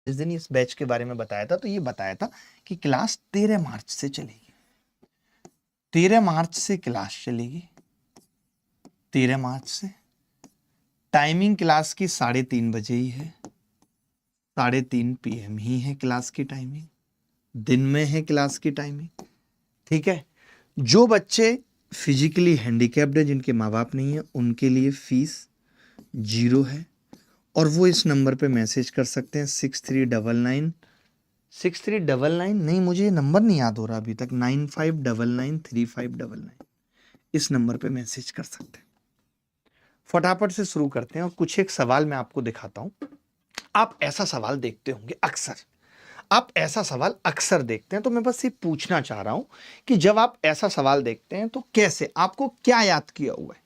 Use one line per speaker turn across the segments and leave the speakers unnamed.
जिस दिन इस बैच के बारे में बताया था तो ये बताया था कि क्लास 13 मार्च से चलेगी। 13 मार्च से क्लास चलेगी, 13 मार्च से। टाइमिंग क्लास की 3:30 बजे ही है, 3:30 PM ही है क्लास की टाइमिंग, दिन में है क्लास की टाइमिंग। ठीक है। जो बच्चे फिजिकली हैंडीकैप्ड है, जिनके माँ बाप नहीं है, उनके लिए फीस 0 है और वो इस नंबर पे मैसेज कर सकते हैं 6399 नहीं, मुझे ये नंबर नहीं याद हो रहा अभी तक, 95993599 इस नंबर पे मैसेज कर सकते हैं। फटाफट से शुरू करते हैं और कुछ एक सवाल मैं आपको दिखाता हूं। आप ऐसा सवाल देखते होंगे अक्सर, आप ऐसा सवाल अक्सर देखते हैं, तो मैं बस ये पूछना चाह रहा हूं कि जब आप ऐसा सवाल देखते हैं तो कैसे, आपको क्या याद किया हुआ है।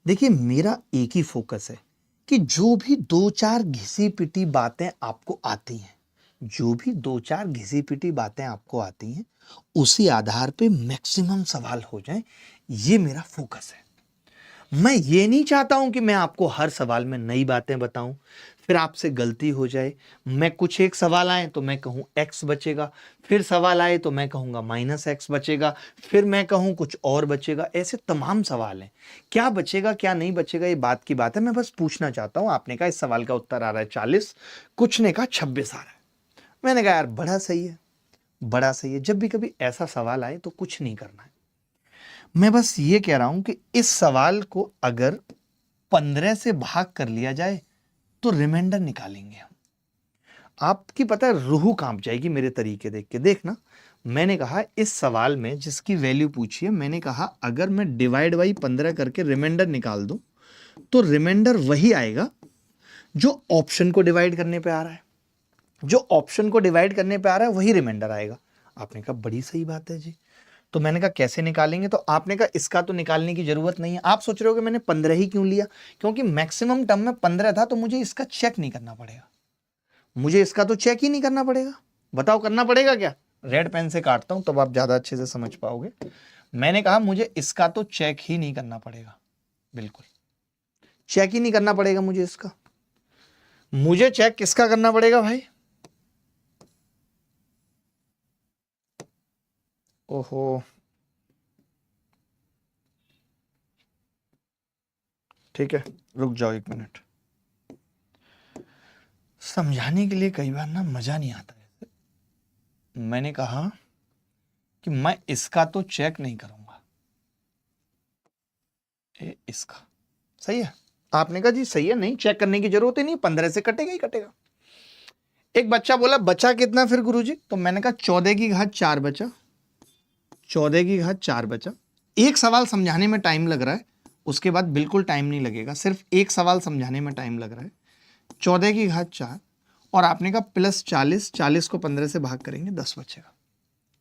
देखिए, मेरा एक ही फोकस है कि जो भी 2-4 घिसी पिटी बातें आपको आती हैं, जो भी 2-4 घिसी पिटी बातें आपको आती हैं, उसी आधार पे मैक्सिमम सवाल हो जाएं, ये मेरा फोकस है। मैं ये नहीं चाहता हूं कि मैं आपको हर सवाल में नई बातें बताऊं, फिर आपसे गलती हो जाए। मैं कुछ एक सवाल आए तो मैं कहूं x बचेगा, फिर सवाल आए तो मैं कहूंगा -x बचेगा, फिर मैं कहूं कुछ और बचेगा। ऐसे तमाम सवाल हैं, क्या बचेगा क्या नहीं बचेगा ये बात की बात है। मैं बस पूछना चाहता हूं। आपने कहा इस सवाल का उत्तर आ रहा है 40, कुछ ने कहा 26 आ रहा है। मैंने कहा यार बड़ा सही है, बड़ा सही है। जब भी कभी ऐसा सवाल आए तो कुछ नहीं करना है। मैं बस ये कह रहा हूं कि इस सवाल को अगर 15 से भाग कर लिया जाए तो रिमाइंडर निकालेंगे हम। आपकी पता है रूह कांप जाएगी मेरे तरीके देख के। देखना, मैंने कहा इस सवाल में जिसकी वैल्यू पूछी है, मैंने कहा अगर मैं डिवाइड बाई 15 करके रिमाइंडर निकाल दूं तो रिमाइंडर वही आएगा जो ऑप्शन को डिवाइड करने पे आ रहा है। जो ऑप्शन को डिवाइड करने पे आ रहा है वही रिमाइंडर आएगा। आपने कहा बड़ी सही बात है जी। तो मैंने कहा कैसे निकालेंगे, तो आपने कहा इसका तो निकालने की जरूरत नहीं है। आप सोच रहे हो कि मैंने 15 ही क्यों लिया, क्योंकि मैक्सिमम टर्म में 15 था, तो मुझे इसका चेक नहीं करना पड़ेगा, मुझे इसका तो चेक ही नहीं करना पड़ेगा। बताओ करना पड़ेगा क्या? रेड पेन से काटता हूं तब आप ज्यादा अच्छे से समझ पाओगे। मैंने कहा मुझे इसका तो चेक ही नहीं करना पड़ेगा, बिल्कुल चेक ही नहीं करना पड़ेगा मुझे इसका। मुझे चेक किसका करना पड़ेगा भाई? ओहो, ठीक है, रुक जाओ 1 मिनट। समझाने के लिए कई बार ना मजा नहीं आता है। मैंने कहा कि मैं इसका तो चेक नहीं करूंगा, इसका सही है। आपने कहा जी सही है, नहीं चेक करने की जरूरत ही नहीं, 15 से कटेगा ही कटेगा। एक बच्चा बोला बचा कितना फिर गुरुजी? तो मैंने कहा 14 की घात 4 बचा, 14 की घात 4 बचा। एक सवाल समझाने में टाइम लग रहा है, उसके बाद बिल्कुल टाइम नहीं लगेगा, सिर्फ एक सवाल समझाने में टाइम लग रहा है। 14 की घात 4 और आपने कहा प्लस 40, 40 को 15 से भाग करेंगे 10 बचेगा,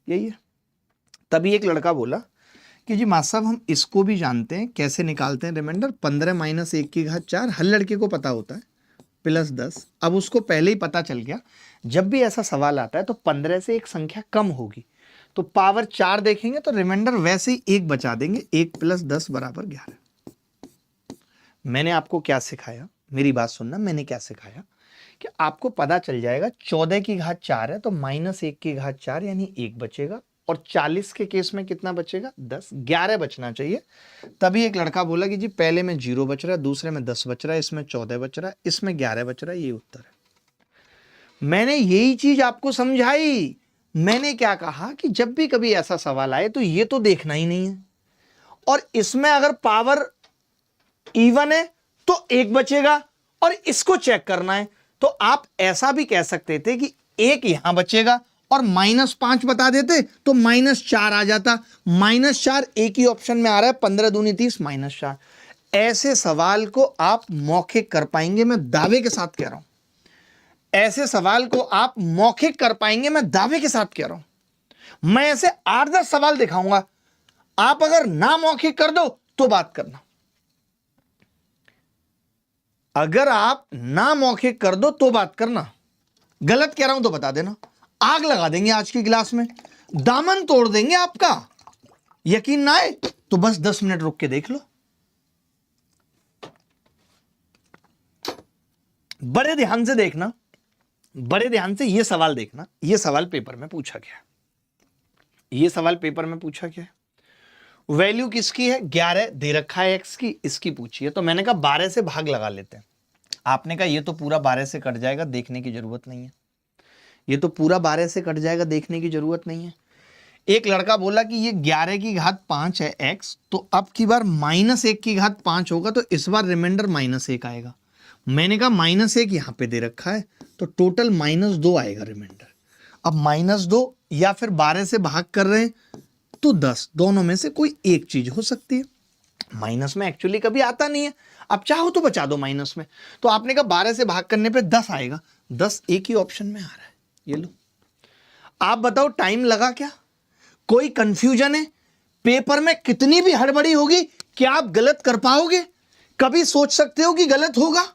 यही है। तभी एक लड़का बोला कि जी मास्टर साहब हम इसको भी जानते हैं, कैसे निकालते हैं रिमाइंडर? 15 माइनस 1 की घात 4 हर लड़के को पता होता है, प्लस 10। अब उसको पहले ही पता चल गया जब भी ऐसा सवाल आता है तो 15 से एक संख्या कम होगी, तो पावर 4 देखेंगे तो रिमाइंडर वैसे ही 1 बचा देंगे, 1 + 10 = 11। मैंने आपको क्या सिखाया, मेरी बात सुनना, मैंने क्या सिखाया कि आपको पता चल जाएगा 14 की घात 4 है तो -1 की घात 4 यानी 1 बचेगा, और 40 के केस में कितना बचेगा? 10, 11 बचना चाहिए। तभी एक लड़का बोला कि जी पहले में 0 बच रहा है, दूसरे में 10 बच रहा है, इसमें 14 बच रहा है, इसमें 11 बच रहा है, ये उत्तर है। मैंने यही चीज आपको समझाई। मैंने क्या कहा कि जब भी कभी ऐसा सवाल आए तो ये तो देखना ही नहीं है, और इसमें अगर पावर इवन है तो 1 बचेगा और इसको चेक करना है, तो आप ऐसा भी कह सकते थे कि 1 यहां बचेगा और -5 बता देते तो -4 आ जाता। -4 एक ही ऑप्शन में आ रहा है, 15 दूनी 30, -4। ऐसे सवाल को आप मौखिक कर पाएंगे, मैं दावे के साथ कह रहा हूं। ऐसे सवाल को आप मौखिक कर पाएंगे, मैं दावे के साथ कह रहा हूं। मैं ऐसे 8-10 सवाल दिखाऊंगा, आप अगर ना मौखिक कर दो तो बात करना, अगर आप ना मौखिक कर दो तो बात करना। गलत कह रहा हूं तो बता देना, आग लगा देंगे आज की क्लास में, दामन तोड़ देंगे आपका। यकीन ना आए तो बस 10 मिनट रुक के देख लो। बड़े ध्यान से देखना, बड़े ध्यान से ये सवाल देखना, ये सवाल पेपर में पूछा गया है, ये सवाल पेपर में पूछा गया है। वैल्यू किसकी है? 11 दे रखा है एक्स की, इसकी पूछी है। तो मैंने कहा 12 से भाग लगा लेते हैं। आपने कहा ये तो पूरा 12 से कट जाएगा, देखने की जरूरत नहीं है। ये तो पूरा 12 से कट जाएगा, देखने की जरूरत नहीं है। एक लड़का बोला कि ये 11 की घात 5 है एक्स, तो अब की बार -1 की घात 5 होगा, तो इस बार रिमाइंडर -1 आएगा। मैंने कहा -1 यहां पे दे रखा है, तो टोटल -2 आएगा रिमाइंडर। अब -2 या फिर 12 से भाग कर रहे हैं तो 10, दोनों में से कोई एक चीज हो सकती है। माइनस में एक्चुअली कभी आता नहीं है, आप चाहो तो बचा दो माइनस में। तो आपने कहा 12 से भाग करने पे 10 आएगा, 10 एक ही ऑप्शन में आ रहा है, ये लो। आप बताओ टाइम लगा क्या? कोई कंफ्यूजन है? पेपर में कितनी भी हड़बड़ी होगी, क्या आप गलत कर पाओगे? कभी सोच सकते हो कि गलत होगा?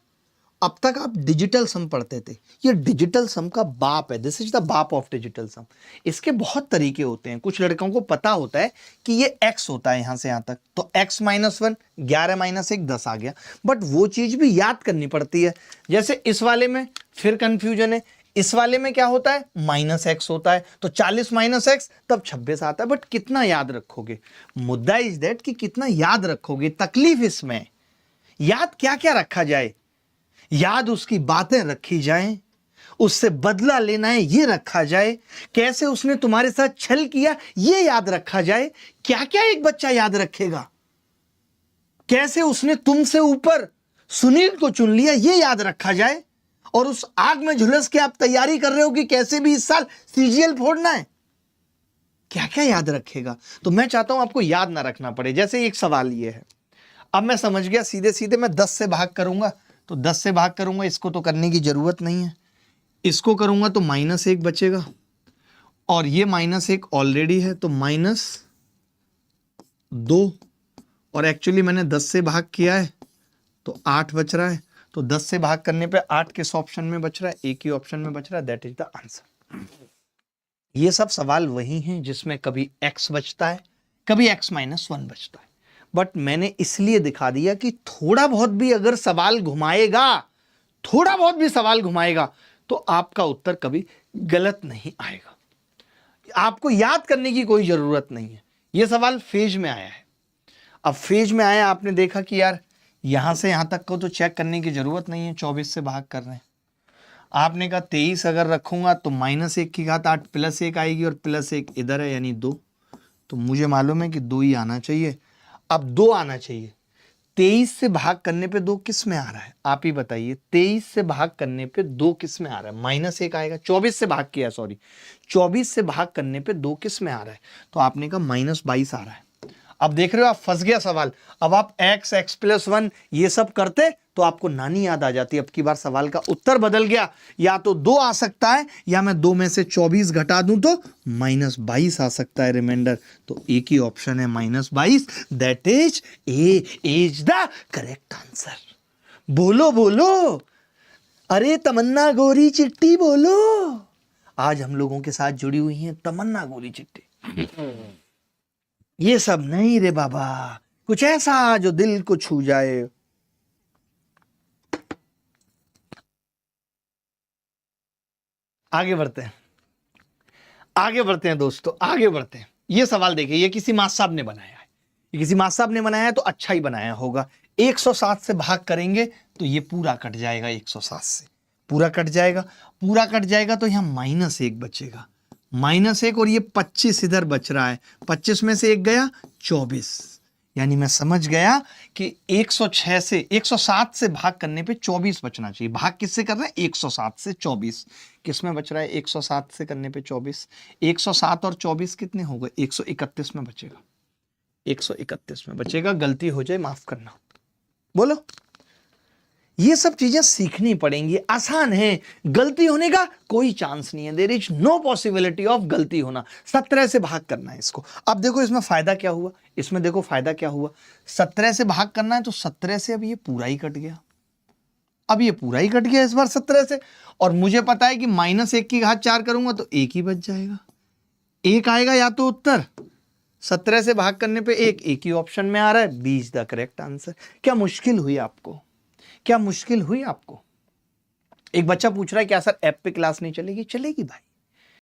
अब तक आप डिजिटल सम पढ़ते थे, ये डिजिटल सम का बाप है, दिस इज द बाप ऑफ डिजिटल सम। इसके बहुत तरीके होते हैं। कुछ लड़कों को पता होता है कि ये x होता है यहां से यहां तक, तो x -1, 11 -1 10 आ गया, बट वो चीज भी याद करनी पड़ती है। जैसे इस वाले में फिर कंफ्यूजन है, इस वाले में क्या होता है? -x होता है, तो 40 -x तब 26 आता है। बट कितना याद रखोगे? मुद्दा इज दैट कि कितना याद रखोगे। तकलीफ इसमें याद क्या क्या रखा जाए, याद उसकी बातें रखी जाएं, उससे बदला लेना है ये रखा जाए, कैसे उसने तुम्हारे साथ छल किया ये याद रखा जाए। क्या क्या एक बच्चा याद रखेगा? कैसे उसने तुमसे ऊपर सुनील को चुन लिया ये याद रखा जाए, और उस आग में झुलस के आप तैयारी कर रहे हो कि कैसे भी इस साल सीजीएल फोड़ना है। क्या क्या याद रखेगा? तो मैं चाहता हूं आपको याद ना रखना पड़े। जैसे एक सवाल ये है, अब मैं समझ गया, सीधे सीधे मैं 10 से भाग करूंगा, तो 10 से भाग करूंगा, इसको तो करने की जरूरत नहीं है। इसको करूंगा तो -1 बचेगा, और ये -1 ऑलरेडी है, तो -2, और एक्चुअली मैंने 10 से भाग किया है तो 8 बच रहा है। तो 10 से भाग करने पे 8 किस ऑप्शन में बच रहा है? एक ही ऑप्शन में बच रहा है, दैट इज द आंसर। ये सब सवाल वही हैं जिसमें कभी x बचता है, कभी x -1 बचता है। बट मैंने इसलिए दिखा दिया कि थोड़ा बहुत भी अगर सवाल घुमाएगा, थोड़ा बहुत भी सवाल घुमाएगा, तो आपका उत्तर कभी गलत नहीं आएगा। आपको याद करने की कोई जरूरत नहीं है। यह सवाल फेज में आया है। अब फेज में आया, आपने देखा कि यार यहां से यहां तक को तो चेक करने की जरूरत नहीं है, 24 से भाग कर रहे हैं। आपने कहा 23 अगर रखूंगा तो -1 की घात 8 +1 आएगी, और +1 इधर है यानी 2, तो मुझे मालूम है कि 2 ही आना चाहिए। अब 2 आना चाहिए। 23 से भाग करने पे 2 किस में आ रहा है? आप ही बताइए। 23 से भाग करने पे 2 किस में आ रहा है? -1 आएगा। 24 से भाग किया, सॉरी, 24 से भाग करने पे 2 किस में आ रहा है? तो आपने कहा -22 आ रहा है। अब देख रहे हो, आप फंस गया सवाल। अब आप x + 1 ये सब करते तो आपको नानी याद आ जाती। अब की बार सवाल का उत्तर बदल गया, या तो 2 आ सकता है, या मैं 2 में से 24 घटा दूं तो -22 आ सकता है रिमाइंडर। तो एक ही ऑप्शन है -22, that is a is the correct answer. बोलो बोलो, अरे तमन्ना गोरी चिट्टी बोलो। आज हम लोगों के साथ जुड़ी हुई हैं तमन्ना गोरी चिट्टी। ये सब नहीं रे बाबा, कुछ ऐसा जो दिल को छू जाए। आगे बढ़ते हैं, आगे बढ़ते हैं दोस्तों, आगे बढ़ते हैं। ये सवाल देखिए, ये किसी मास्टर साहब ने बनाया है, ये किसी मास्टर साहब ने बनाया है, तो अच्छा ही बनाया होगा। 107 से भाग करेंगे तो ये पूरा कट जाएगा, 107 से पूरा कट जाएगा, पूरा कट जाएगा, तो यहां -1 बचेगा, -1, और ये 25 इधर बच रहा है, 25 में से 1 गया 24, यानी मैं समझ गया कि 106 से 107 से भाग करने पे 24 बचना चाहिए। भाग किससे कर रहे हैं? 107 से 24, किस में बच रहा है? 107 से करने पे 24, 107 और 24 कितने हो गए? 131 में बचेगा, 131 में बचेगा। गलती हो जाए माफ करना। बोलो, ये सब चीजें सीखनी पड़ेंगी, आसान है, गलती होने का कोई चांस नहीं है, there is no possibility of गलती होना। 17 से भाग करना है इसको। अब देखो इसमें फायदा क्या हुआ, इसमें देखो फायदा क्या हुआ। 17 से भाग करना है तो 17 से अब ये पूरा ही कट गया, अब ये पूरा ही कट गया इस बार 17 से, और मुझे पता है कि -1 की घात 4 करूंगा तो 1 ही बच जाएगा, 1 आएगा या तो उत्तर। 17 से भाग करने पे 1 ही ऑप्शन में आ रहा है, b is the correct answer. क्या मुश्किल हुई आपको? क्या मुश्किल हुई आपको? एक बच्चा पूछ रहा है क्या सर ऐप पे क्लास नहीं चलेगी? चलेगी भाई,